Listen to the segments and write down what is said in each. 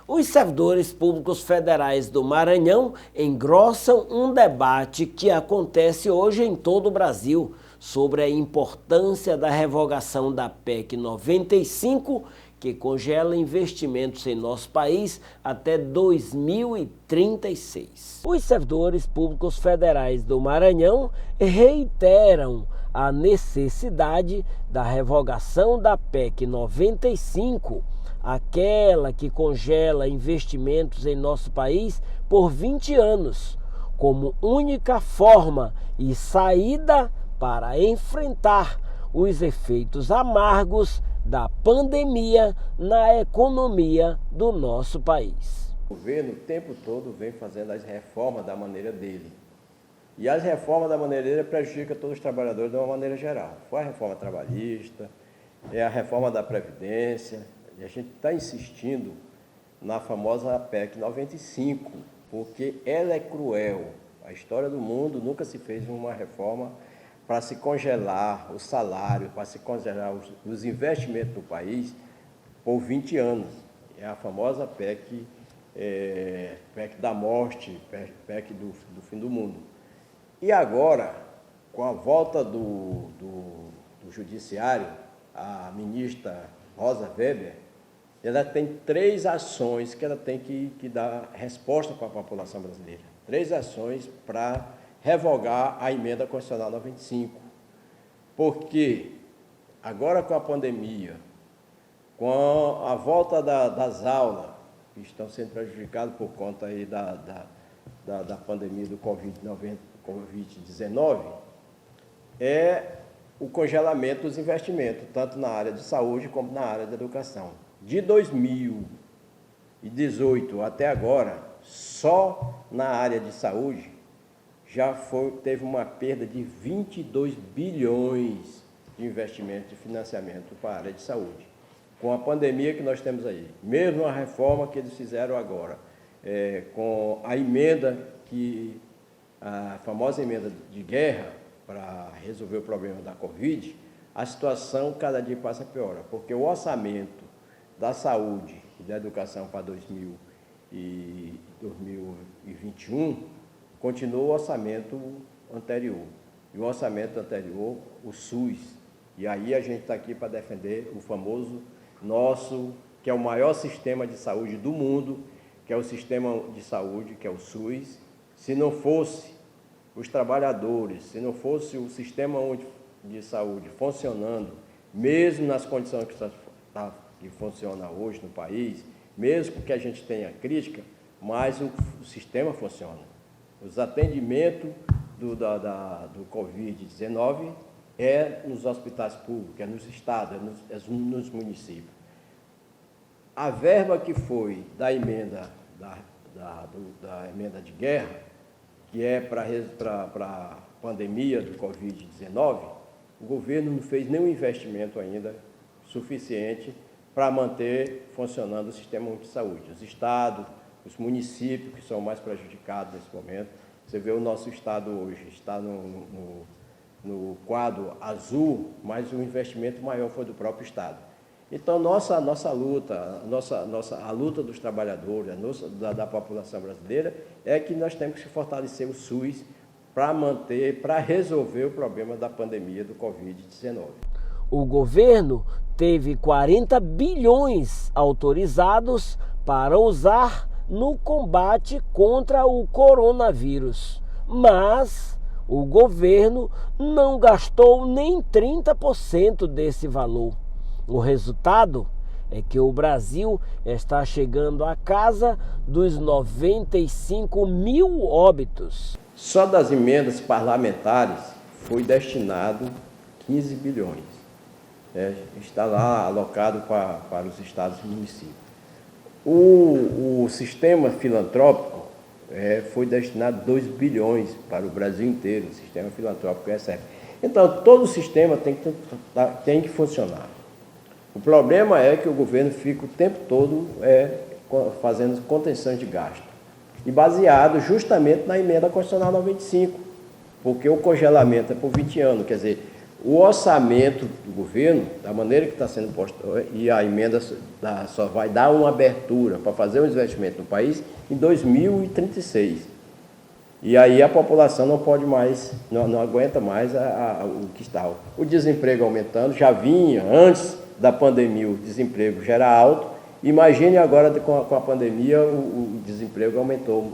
Os servidores públicos federais do Maranhão engrossam um debate que acontece hoje em todo o Brasil sobre a importância da revogação da PEC 95, que congela investimentos em nosso país até 2036. Os servidores públicos federais do Maranhão reiteram a necessidade da revogação da PEC 95, aquela que congela investimentos em nosso país por 20 anos, como única forma e saída para enfrentar os efeitos amargos da pandemia na economia do nosso país. O governo o tempo todo vem fazendo as reformas da maneira dele. E as reformas da maneira dele prejudicam todos os trabalhadores de uma maneira geral. Foi a reforma trabalhista, é a reforma da Previdência, e a gente está insistindo na famosa PEC 95, porque ela é cruel. A história do mundo nunca se fez uma reforma para se congelar o salário, para se congelar os investimentos do país por 20 anos. É a famosa PEC, PEC da morte, PEC do fim do mundo. E agora, com a volta do Judiciário, a ministra Rosa Weber, ela tem 3 ações que ela tem que dar resposta para a população brasileira. 3 ações para revogar a emenda constitucional 95. Porque agora com a pandemia, com a volta das aulas, que estão sendo prejudicadas por conta aí da pandemia do Covid-19, é o congelamento dos investimentos, tanto na área de saúde como na área da educação. De 2018 até agora, só na área de saúde, teve uma perda de 22 bilhões de investimento, de financiamento para a área de saúde. Com a pandemia que nós temos aí, mesmo a reforma que eles fizeram agora, com a emenda, a famosa emenda de guerra, para resolver o problema da Covid, a situação cada dia passa pior, porque o orçamento da saúde e da educação para 2021 continua o orçamento anterior. E o orçamento anterior, o SUS. E aí a gente está aqui para defender o famoso nosso, que é o maior sistema de saúde do mundo, que é o sistema de saúde, que é o SUS. Se não fosse os trabalhadores, se não fosse o sistema de saúde funcionando, mesmo nas condições que funciona hoje no país, mesmo que a gente tenha crítica, mas o sistema funciona. Os atendimentos do Covid-19 é nos hospitais públicos, é nos estados, é nos municípios. A verba que foi da emenda, da emenda de guerra, que é para a pandemia do Covid-19, o governo não fez nenhum investimento ainda suficiente para manter funcionando o sistema de saúde. Os estados, os municípios, que são mais prejudicados nesse momento. Você vê o nosso estado hoje, está no quadro azul, mas o investimento maior foi do próprio estado. Então, nossa luta, a luta dos trabalhadores, da população brasileira, é que nós temos que fortalecer o SUS para resolver o problema da pandemia do Covid-19. O governo teve 40 bilhões autorizados para usar no combate contra o coronavírus, mas o governo não gastou nem 30% desse valor. O resultado é que o Brasil está chegando à casa dos 95 mil óbitos. Só das emendas parlamentares foi destinado 15 bilhões. Está lá alocado para os estados e municípios. O sistema filantrópico foi destinado 2 bilhões para o Brasil inteiro, o sistema filantrópico recebe. Então, todo o sistema tem que funcionar. O problema é que o governo fica o tempo todo fazendo contenção de gasto. E baseado justamente na emenda constitucional 95, porque o congelamento é por 20 anos, quer dizer, o orçamento do governo, da maneira que está sendo posto, e a emenda só vai dar uma abertura para fazer um investimento no país em 2036. E aí a população não pode mais, não aguenta mais o que está. O desemprego aumentando, já vinha antes da pandemia, o desemprego já era alto. Imagine agora com a pandemia o desemprego aumentou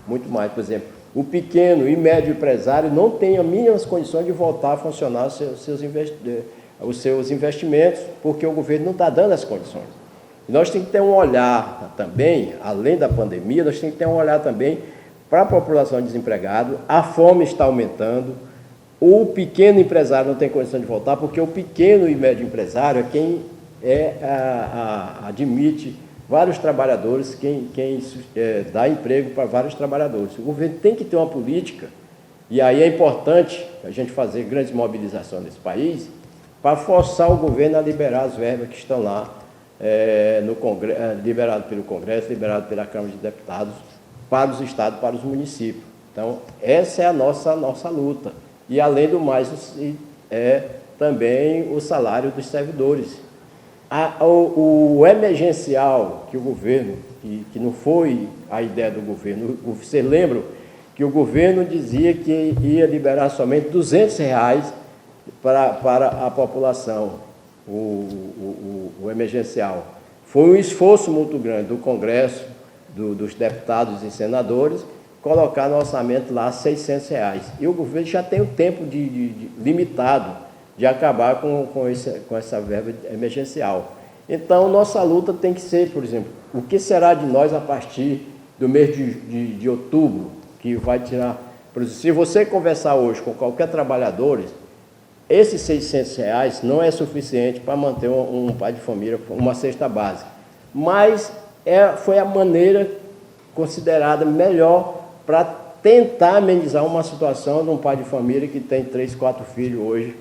muito mais. Por exemplo, o pequeno e médio empresário não tem as mínimas condições de voltar a funcionar os seus investimentos, porque o governo não está dando as condições. E nós temos que ter um olhar também, além da pandemia, nós temos que ter um olhar também para a população desempregada. A fome está aumentando, o pequeno empresário não tem condição de voltar, porque o pequeno e médio empresário é quem admite vários trabalhadores, quem dá emprego para vários trabalhadores. O governo tem que ter uma política, e aí é importante a gente fazer grandes mobilizações nesse país, para forçar o governo a liberar as verbas que estão lá, no Congresso, liberado pelo Congresso, liberado pela Câmara de Deputados, para os estados, para os municípios. Então, essa é a nossa luta. E, além do mais, também o salário dos servidores. O emergencial que o governo, que não foi a ideia do governo, vocês lembram que o governo dizia que ia liberar somente R$200 para a população, o emergencial. Foi um esforço muito grande do Congresso, dos deputados e senadores, colocar no orçamento lá R$600. E o governo já tem o tempo limitado de acabar com essa verba emergencial. Então, nossa luta tem que ser, por exemplo, o que será de nós a partir do mês de outubro, que vai tirar... Por exemplo, se você conversar hoje com qualquer trabalhador, esses R$600 não é suficiente para manter um pai de família, uma cesta básica. Mas foi a maneira considerada melhor para tentar amenizar uma situação de um pai de família que tem 3, 4 filhos hoje,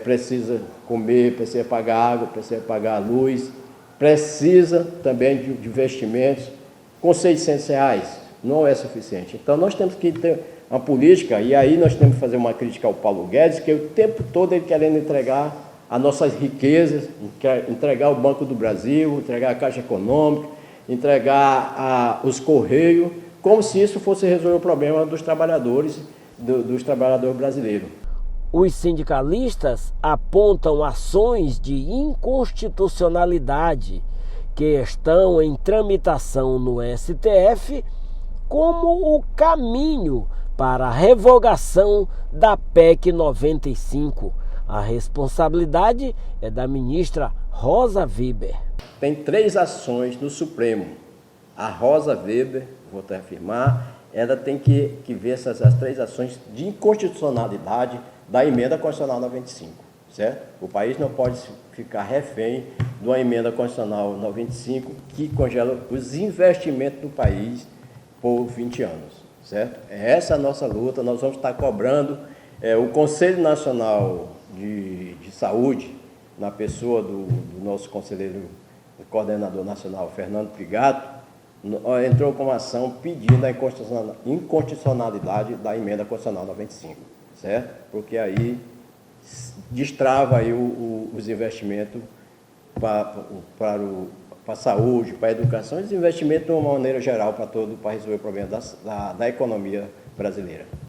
precisa comer, precisa pagar água, precisa pagar luz, precisa também de investimentos. Com R$600 não é suficiente. Então, nós temos que ter uma política, e aí nós temos que fazer uma crítica ao Paulo Guedes, que o tempo todo ele querendo entregar as nossas riquezas, entregar o Banco do Brasil, entregar a Caixa Econômica, entregar os Correios, como se isso fosse resolver o problema dos trabalhadores brasileiros. Os sindicalistas apontam ações de inconstitucionalidade que estão em tramitação no STF como o caminho para a revogação da PEC 95. A responsabilidade é da ministra Rosa Weber. Tem 3 ações no Supremo. A Rosa Weber, vou até afirmar, ela tem que ver essas 3 ações de inconstitucionalidade da emenda constitucional 95, certo? O país não pode ficar refém de uma emenda constitucional 95 que congela os investimentos do país por 20 anos, certo? É essa a nossa luta, nós vamos estar cobrando o Conselho Nacional de Saúde, na pessoa do nosso conselheiro, coordenador nacional, Fernando Pigato, entrou com uma ação pedindo a inconstitucionalidade da emenda constitucional 95, certo? Porque aí destrava aí os investimentos para a saúde, para a educação, os investimentos de uma maneira geral para resolver o problema da economia brasileira.